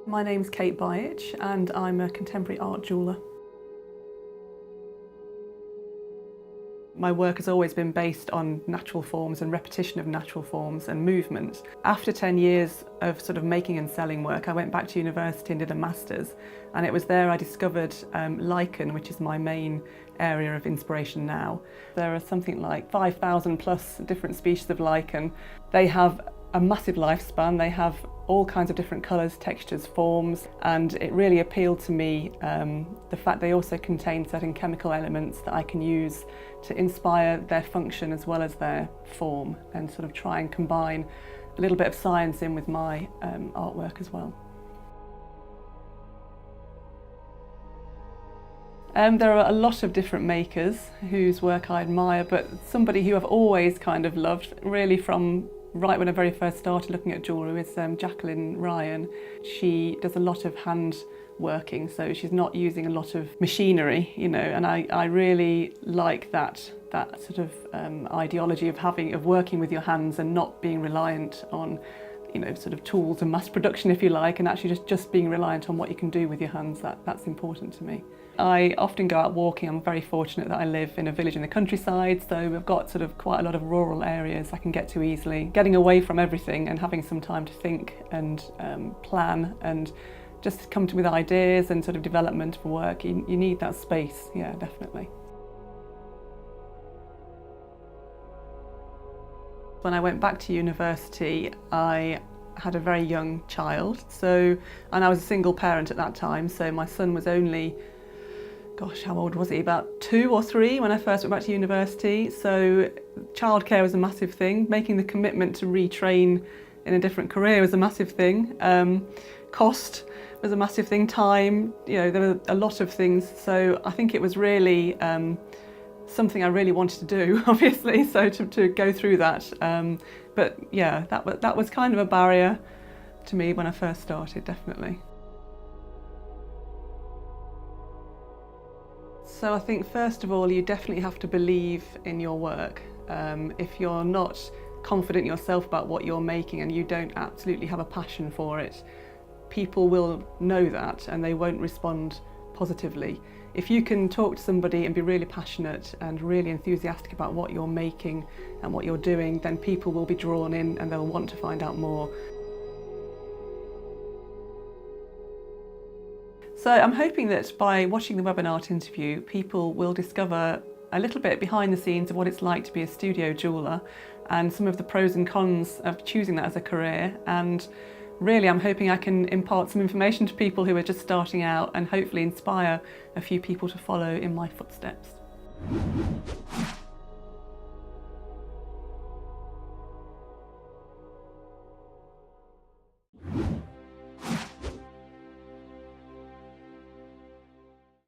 My name's Kate Bajic and I'm a contemporary art jeweller. My work has always been based on natural forms and repetition of natural forms and movement. After 10 years of sort of making and selling work, I went back to university and did a master's, and it was there I discovered lichen, which is my main area of inspiration now. There are something like 5,000 plus different species of lichen. They have a massive lifespan. They have all kinds of different colours, textures, forms, and it really appealed to me the fact they also contain certain chemical elements that I can use to inspire their function as well as their form, and sort of try and combine a little bit of science in with my artwork as well. There are a lot of different makers whose work I admire, but somebody who I've always kind of loved, really from right when I very first started looking at jewellery, is Jacqueline Ryan. She does a lot of hand working, so she's not using a lot of machinery, you know, and I really like that sort of ideology of working with your hands and not being reliant on, you know, sort of tools and mass production, if you like, and actually just being reliant on what you can do with your hands. That's important to me. I often go out walking. I'm very fortunate that I live in a village in the countryside, so we've got sort of quite a lot of rural areas I can get to easily. Getting away from everything and having some time to think and plan and just come with ideas and sort of development for work, you need that space, yeah, definitely. When I went back to university, I had a very young child, and I was a single parent at that time, so my son was only, gosh, how old was he? About 2 or 3 when I first went back to university. So childcare was a massive thing. Making the commitment to retrain in a different career was a massive thing. Cost was a massive thing. Time, you know, there were a lot of things. So I think it was really something I really wanted to do, obviously, so to go through that. But yeah, that was kind of a barrier to me when I first started, definitely. So I think first of all, you definitely have to believe in your work. If you're not confident yourself about what you're making and you don't absolutely have a passion for it, people will know that and they won't respond positively. If you can talk to somebody and be really passionate and really enthusiastic about what you're making and what you're doing, then people will be drawn in and they'll want to find out more. So I'm hoping that by watching the WebinArt interview, people will discover a little bit behind the scenes of what it's like to be a studio jeweller and some of the pros and cons of choosing that as a career. And really, I'm hoping I can impart some information to people who are just starting out and hopefully inspire a few people to follow in my footsteps.